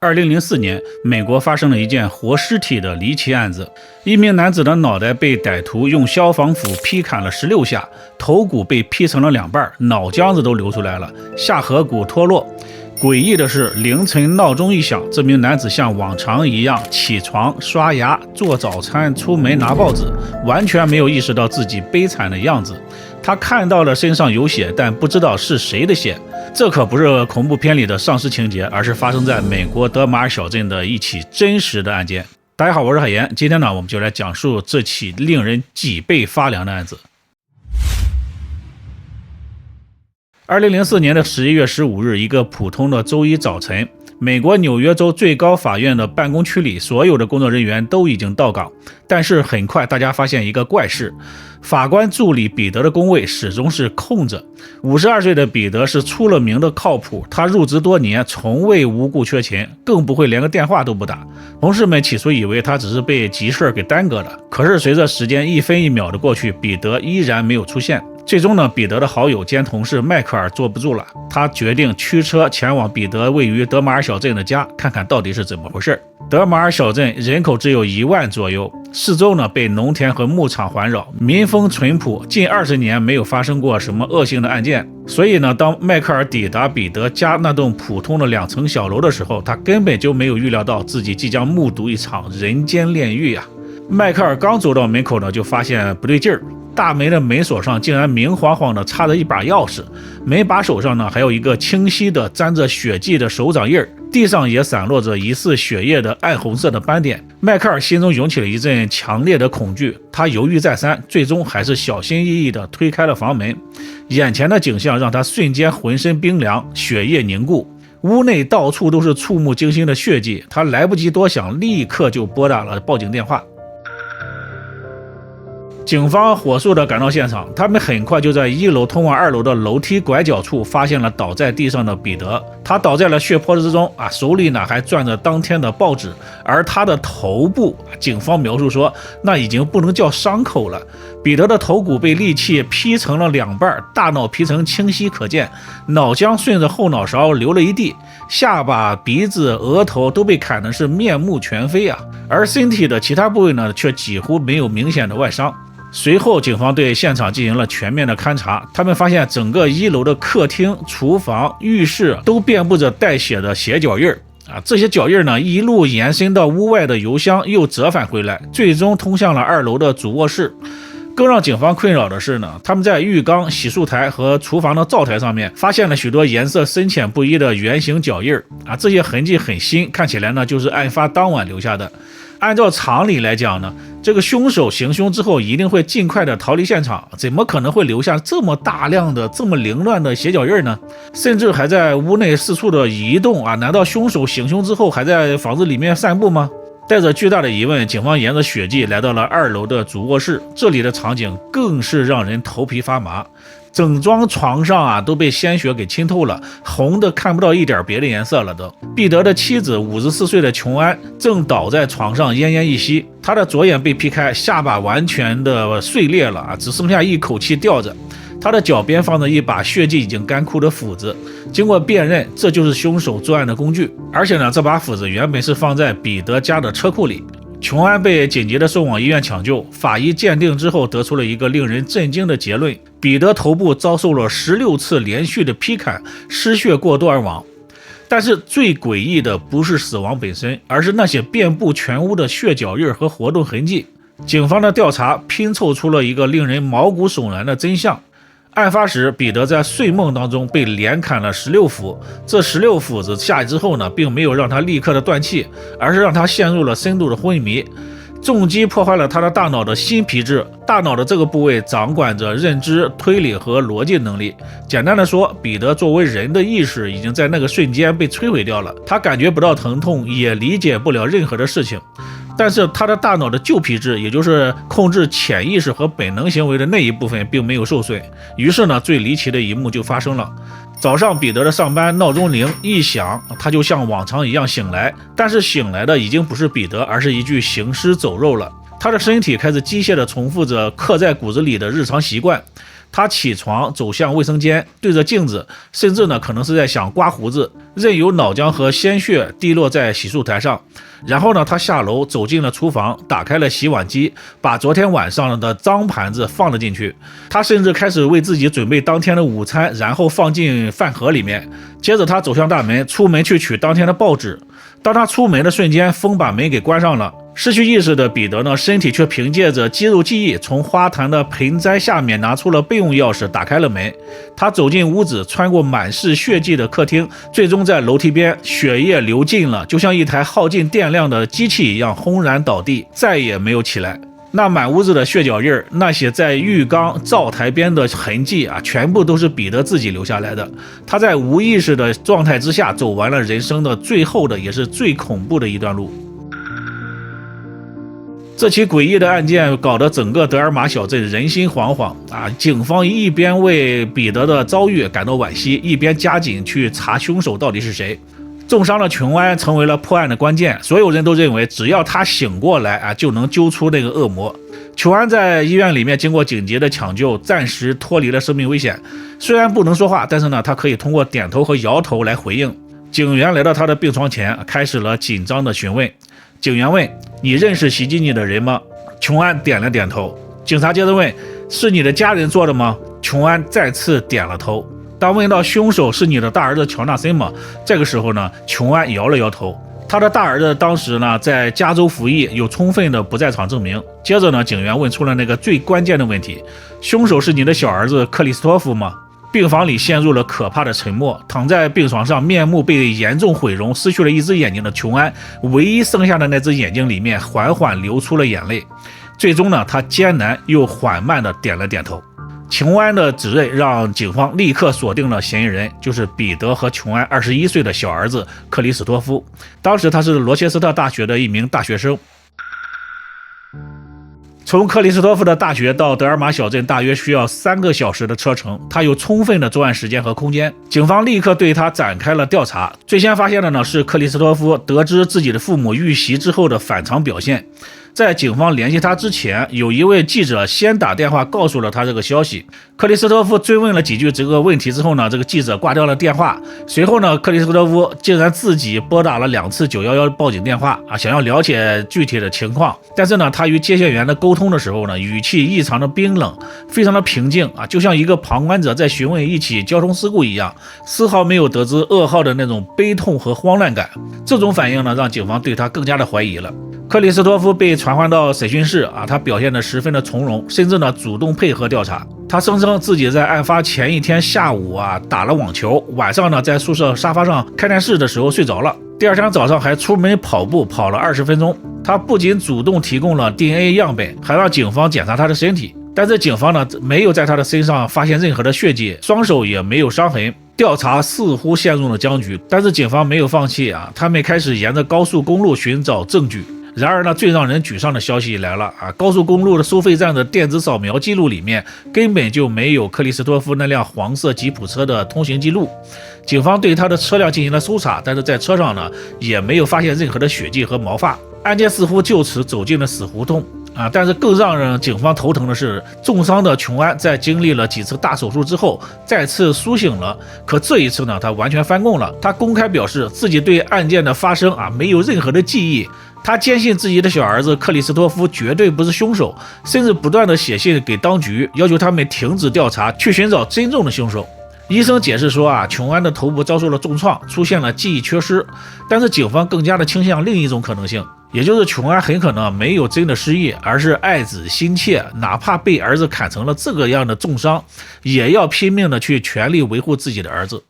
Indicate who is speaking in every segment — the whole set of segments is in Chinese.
Speaker 1: 2004年，美国发生了一件活尸体的离奇案子。一名男子的脑袋被歹徒用消防斧劈砍了16下，头骨被劈成了2半，脑浆子都流出来了，下颌骨脱落。诡异的是，凌晨闹钟一响，这名男子像往常一样起床、刷牙、做早餐、出门拿报纸，完全没有意识到自己悲惨的样子。他看到了身上有血，但不知道是谁的血。这可不是恐怖片里的丧尸情节，而是发生在美国德马尔小镇的一起真实的案件。大家好，我是海岩，今天呢，我们就来讲述这起令人脊背发凉的案子。2004年的11月15日，一个普通的周一早晨，美国纽约州最高法院的办公区里，所有的工作人员都已经到岗。但是很快大家发现一个怪事，法官助理彼得的工位始终是空着。52岁的彼得是出了名的靠谱，他入职多年，从未无故缺勤，更不会连个电话都不打。同事们起初以为他只是被急事给耽搁了，可是随着时间一分一秒的过去，彼得依然没有出现。最终呢，彼得的好友兼同事迈克尔坐不住了，他决定驱车前往彼得位于德马尔小镇的家，看看到底是怎么回事。德马尔小镇人口只有1万左右，四周呢被农田和牧场环绕，民风淳朴，近20年没有发生过什么恶性的案件。所以呢，当迈克尔抵达彼得家那栋普通的2层小楼的时候，他根本就没有预料到自己即将目睹一场人间炼狱啊！迈克尔刚走到门口呢，就发现不对劲儿。大门的门锁上竟然明晃晃的插着一把钥匙，门把手上呢还有一个清晰的沾着血迹的手掌印儿，地上也散落着疑似血液的暗红色的斑点。迈克尔心中涌起了一阵强烈的恐惧，他犹豫再三，最终还是小心翼翼地推开了房门。眼前的景象让他瞬间浑身冰凉，血液凝固，屋内到处都是触目惊心的血迹。他来不及多想，立刻就拨打了报警电话。警方火速地赶到现场，他们很快就在1楼通往2楼的楼梯拐角处发现了倒在地上的彼得。他倒在了血泊之中手里呢还攥着当天的报纸，而他的头部，警方描述说那已经不能叫伤口了。彼得的头骨被利器劈成了2半，大脑皮层清晰可见，脑浆顺着后脑勺流了一地，下巴、鼻子、额头都被砍的是面目全非啊，而身体的其他部位呢却几乎没有明显的外伤。随后警方对现场进行了全面的勘查，他们发现整个1楼的客厅、厨房、浴室都遍布着带血的血脚印这些脚印呢一路延伸到屋外的油箱，又折返回来，最终通向了2楼的主卧室。更让警方困扰的是呢，他们在浴缸、洗漱台和厨房的灶台上面发现了许多颜色深浅不一的圆形脚印这些痕迹很新，看起来呢就是案发当晚留下的。按照常理来讲呢，这个凶手行凶之后一定会尽快的逃离现场，怎么可能会留下这么大量的这么凌乱的血脚印呢？甚至还在屋内四处的移动难道凶手行凶之后还在房子里面散步吗？带着巨大的疑问，警方沿着血迹来到了2楼的主卧室，这里的场景更是让人头皮发麻。整张床上都被鲜血给浸透了，红的看不到一点别的颜色了都。彼得的妻子54岁的琼安正倒在床上奄奄一息，她的左眼被劈开，下巴完全的碎裂了只剩下一口气吊着。他的脚边放着一把血迹已经干枯的斧子，经过辨认，这就是凶手作案的工具。而且呢，这把斧子原本是放在彼得家的车库里。琼安被紧急的送往医院抢救，法医鉴定之后得出了一个令人震惊的结论：彼得头部遭受了16次连续的劈砍，失血过多而亡。但是最诡异的不是死亡本身，而是那些遍布全屋的血脚印和活动痕迹。警方的调查拼凑出了一个令人毛骨悚然的真相。案发时，彼得在睡梦当中被连砍了16斧，这16斧子下去之后呢，并没有让他立刻的断气，而是让他陷入了深度的昏迷。重击破坏了他的大脑的新皮质，大脑的这个部位掌管着认知、推理和逻辑能力。简单的说，彼得作为人的意识已经在那个瞬间被摧毁掉了，他感觉不到疼痛，也理解不了任何的事情。但是他的大脑的旧皮质，也就是控制潜意识和本能行为的那一部分并没有受损。于是呢，最离奇的一幕就发生了。早上彼得的上班闹钟铃一响，他就像往常一样醒来，但是醒来的已经不是彼得，而是一具行尸走肉了。他的身体开始机械地重复着刻在骨子里的日常习惯，他起床走向卫生间，对着镜子，甚至呢可能是在想刮胡子，任由脑浆和鲜血滴落在洗漱台上。然后呢，他下楼走进了厨房，打开了洗碗机，把昨天晚上的脏盘子放了进去。他甚至开始为自己准备当天的午餐，然后放进饭盒里面。接着他走向大门，出门去取当天的报纸。当他出门的瞬间，风把门给关上了。失去意识的彼得呢，身体却凭借着肌肉记忆，从花坛的盆栽下面拿出了备用钥匙，打开了门。他走进屋子，穿过满是血迹的客厅，最终在楼梯边，血液流尽了，就像一台耗尽电量的机器一样轰然倒地，再也没有起来。那满屋子的血脚印，那些在浴缸灶台边的痕迹啊，全部都是彼得自己留下来的。他在无意识的状态之下，走完了人生的最后的也是最恐怖的一段路。这起诡异的案件搞得整个德尔玛小镇人心惶惶啊！警方一边为彼得的遭遇感到惋惜，一边加紧去查凶手到底是谁。重伤的琼安成为了破案的关键，所有人都认为只要他醒过来啊，就能揪出那个恶魔。琼安在医院里面经过紧急的抢救，暂时脱离了生命危险。虽然不能说话，但是呢，他可以通过点头和摇头来回应。警员来到他的病床前，开始了紧张的询问。警员问：“你认识袭击你的人吗？”琼安点了点头。警察接着问：“是你的家人做的吗？”琼安再次点了头。当问到凶手是你的大儿子乔纳森吗？这个时候呢，琼安摇了摇头。他的大儿子当时呢在加州服役，有充分的不在场证明。接着呢，警员问出了那个最关键的问题：凶手是你的小儿子克里斯托夫吗？病房里陷入了可怕的沉默，躺在病床上，面目被严重毁容，失去了一只眼睛的琼安，唯一剩下的那只眼睛里面缓缓流出了眼泪。最终呢，他艰难又缓慢地点了点头。琼安的指认让警方立刻锁定了嫌疑人，就是彼得和琼安21岁的小儿子克里斯托夫。当时他是罗切斯特大学的一名大学生。从克里斯托夫的大学到德尔玛小镇大约需要3个小时的车程，他有充分的作案时间和空间。警方立刻对他展开了调查。最先发现的呢是克里斯托夫得知自己的父母遇袭之后的反常表现。在警方联系他之前，有一位记者先打电话告诉了他这个消息。克里斯托夫追问了几句这个问题之后呢，这个记者挂掉了电话。随后呢，克里斯托夫竟然自己拨打了2次911报警电话啊，想要了解具体的情况。但是呢，他与接线员的沟通的时候呢，语气异常的冰冷，非常的平静啊，就像一个旁观者在询问一起交通事故一样，丝毫没有得知噩耗的那种悲痛和慌乱感。这种反应呢，让警方对他更加的怀疑了。克里斯托夫被传唤到审讯室啊，他表现得十分的从容，甚至呢主动配合调查。他声称自己在案发前一天下午打了网球，晚上呢在宿舍沙发上看电视的时候睡着了。第二天早上还出门跑步，跑了20分钟。他不仅主动提供了 DNA 样本，还让警方检查他的身体。但是警方呢没有在他的身上发现任何的血迹，双手也没有伤痕。调查似乎陷入了僵局，但是警方没有放弃啊，他们开始沿着高速公路寻找证据。然而呢，最让人沮丧的消息来了啊！高速公路的收费站的电子扫描记录里面根本就没有克里斯托夫那辆黄色吉普车的通行记录。警方对他的车辆进行了搜查，但是在车上呢也没有发现任何的血迹和毛发。案件似乎就此走进了死胡同啊！但是更让警方头疼的是，重伤的琼安在经历了几次大手术之后再次苏醒了。可这一次呢，他完全翻供了。他公开表示自己对案件的发生没有任何的记忆。他坚信自己的小儿子克里斯托夫绝对不是凶手，甚至不断的写信给当局，要求他们停止调查，去寻找真正的凶手。医生解释说琼安的头部遭受了重创，出现了记忆缺失。但是警方更加的倾向另一种可能性，也就是琼安很可能没有真的失忆，而是爱子心切，哪怕被儿子砍成了这个样的重伤，也要拼命的去全力维护自己的儿子。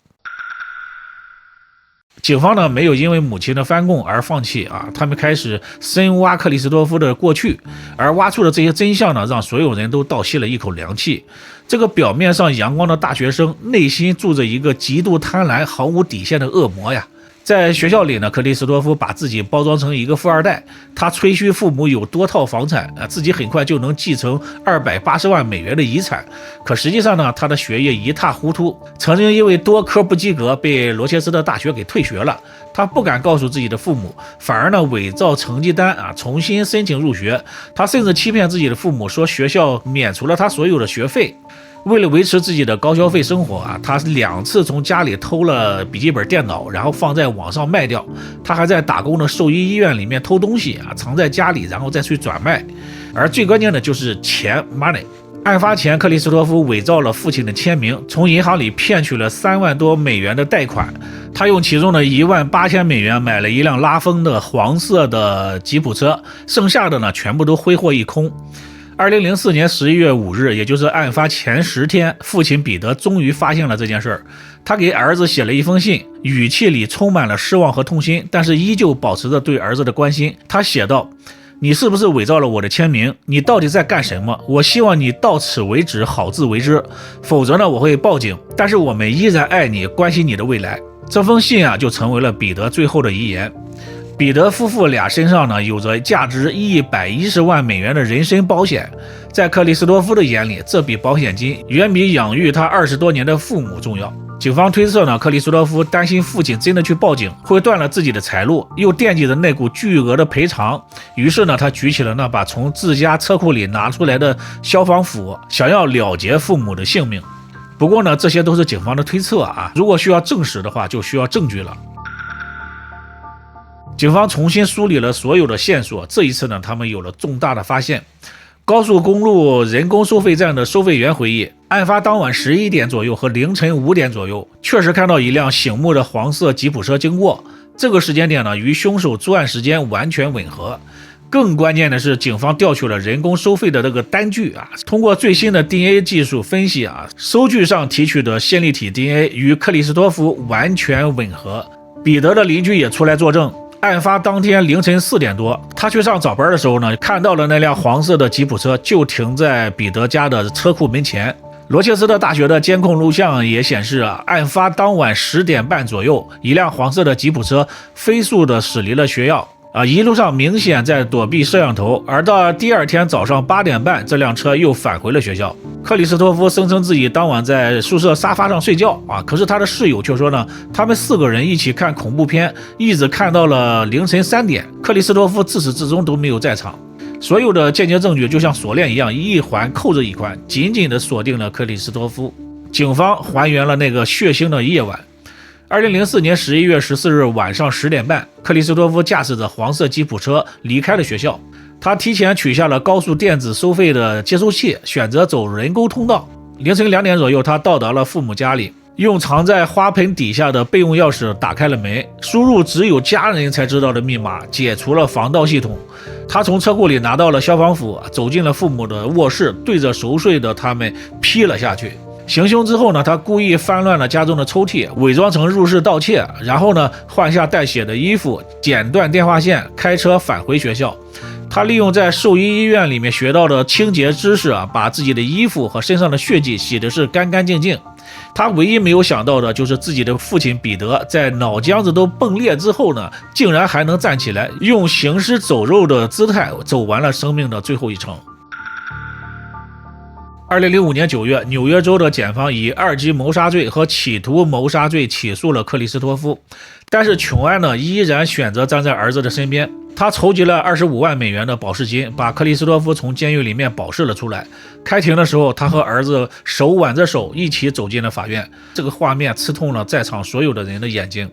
Speaker 1: 警方呢没有因为母亲的翻供而放弃他们开始深挖克里斯托夫的过去，而挖出的这些真相呢，让所有人都倒吸了一口凉气。这个表面上阳光的大学生，内心住着一个极度贪婪、毫无底线的恶魔呀。在学校里呢，克里斯托夫把自己包装成一个富二代，他吹嘘父母有多套房产自己很快就能继承280万美元的遗产。可实际上呢，他的学业一塌糊涂，曾经因为多科不及格被罗切斯特大学给退学了。他不敢告诉自己的父母，反而呢伪造成绩单重新申请入学。他甚至欺骗自己的父母说学校免除了他所有的学费。为了维持自己的高消费生活啊，他2次从家里偷了笔记本电脑，然后放在网上卖掉。他还在打工的兽医医院里面偷东西啊，藏在家里，然后再去转卖。而最关键的就是钱 money。案发前，克里斯托夫伪造了父亲的签名，从银行里骗取了3万多美元的贷款。他用其中的18000美元买了一辆拉风的黄色的吉普车，剩下的呢全部都挥霍一空。2004年11月5日，也就是案发前10天，父亲彼得终于发现了这件事儿。他给儿子写了一封信，语气里充满了失望和痛心，但是依旧保持着对儿子的关心。他写道：你是不是伪造了我的签名？你到底在干什么？我希望你到此为止，好自为之，否则呢我会报警。但是我们依然爱你，关心你的未来。这封信啊，就成为了彼得最后的遗言。彼得夫妇俩身上呢有着价值110万美元的人身保险，在克里斯多夫的眼里，这笔保险金远比养育他20多年的父母重要。警方推测呢，克里斯多夫担心父亲真的去报警会断了自己的财路，又惦记着那股巨额的赔偿，于是呢，他举起了那把从自家车库里拿出来的消防斧，想要了结父母的性命。不过呢，这些都是警方的推测啊，如果需要证实的话，就需要证据了。警方重新梳理了所有的线索，这一次呢，他们有了重大的发现。高速公路人工收费站的收费员回忆，案发当晚11点左右和凌晨5点左右，确实看到一辆醒目的黄色吉普车经过。这个时间点呢，与凶手作案时间完全吻合。更关键的是，警方调取了人工收费的这个单据啊，通过最新的 DNA 技术分析啊，收据上提取的线粒体 DNA 与克里斯托夫完全吻合。彼得的邻居也出来作证。案发当天凌晨4点多，他去上早班的时候呢，看到了那辆黄色的吉普车就停在彼得家的车库门前。罗切斯特大学的监控录像也显示啊，案发当晚10点半左右，一辆黄色的吉普车飞速的驶离了学校一路上明显在躲避摄像头，而到第二天早上8点半，这辆车又返回了学校。克里斯托夫声称自己当晚在宿舍沙发上睡觉可是他的室友却说呢，他们4个人一起看恐怖片，一直看到了凌晨3点，克里斯托夫自始至终都没有在场。所有的间接证据就像锁链一样，一环扣着一环，紧紧地锁定了克里斯托夫。警方还原了那个血腥的夜晚。2004年11月14日晚上10点半，克里斯托夫驾驶着黄色吉普车离开了学校。他提前取下了高速电子收费的接收器，选择走人工通道。凌晨2点左右，他到达了父母家里，用藏在花盆底下的备用钥匙打开了门，输入只有家人才知道的密码，解除了防盗系统。他从车库里拿到了消防斧，走进了父母的卧室，对着熟睡的他们劈了下去。行凶之后呢，他故意翻乱了家中的抽屉，伪装成入室盗窃，然后呢换下带血的衣服，剪断电话线，开车返回学校。他利用在兽医医院里面学到的清洁知识把自己的衣服和身上的血迹洗的是干干净净。他唯一没有想到的就是自己的父亲彼得在脑浆子都崩裂之后呢，竟然还能站起来，用行尸走肉的姿态走完了生命的最后一程。2005年9月，纽约州的检方以2级谋杀罪和企图谋杀罪起诉了克里斯托夫，但是琼安呢依然选择站在儿子的身边。他筹集了25万美元的保释金，把克里斯托夫从监狱里面保释了出来。开庭的时候，他和儿子手挽着手一起走进了法院，这个画面刺痛了在场所有的人的眼睛。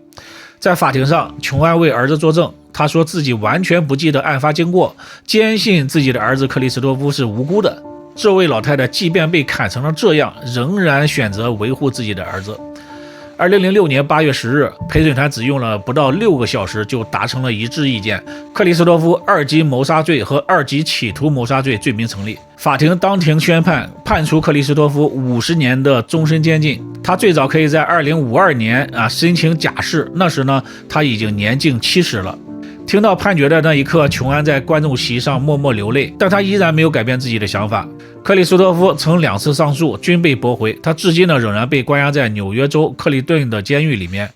Speaker 1: 在法庭上，琼安为儿子作证，他说自己完全不记得案发经过，坚信自己的儿子克里斯托夫是无辜的。这位老太太即便被砍成了这样，仍然选择维护自己的儿子。2006年8月10日，陪审团只用了不到6个小时就达成了一致意见，克里斯托夫2级谋杀罪和2级企图谋杀罪罪名成立。法庭当庭宣判，判处克里斯托夫50年的终身监禁。他最早可以在2052年申请假释，那时呢他已经年近70了。听到判决的那一刻，琼安在观众席上默默流泪，但他依然没有改变自己的想法。克里斯托夫曾2次上诉，均被驳回，他至今呢仍然被关押在纽约州克利顿的监狱里面。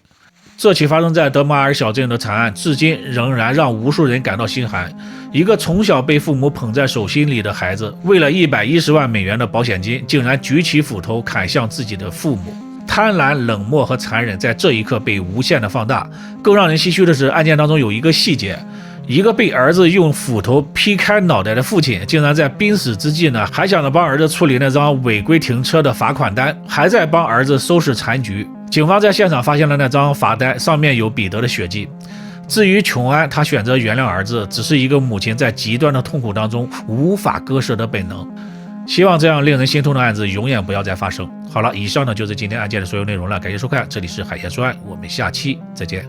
Speaker 1: 这起发生在德马尔小镇的惨案，至今仍然让无数人感到心寒。一个从小被父母捧在手心里的孩子，为了110万美元的保险金，竟然举起斧头砍向自己的父母。贪婪、冷漠和残忍在这一刻被无限的放大。更让人唏嘘的是，案件当中有一个细节，一个被儿子用斧头劈开脑袋的父亲，竟然在濒死之际呢，还想着帮儿子处理那张违规停车的罚款单，还在帮儿子收拾残局。警方在现场发现了那张罚单，上面有彼得的血迹。至于琼安，他选择原谅儿子，只是一个母亲在极端的痛苦当中无法割舍的本能。希望这样令人心痛的案子永远不要再发生。好了，以上呢就是今天案件的所有内容了，感谢收看，这里是海鲜说案，我们下期再见。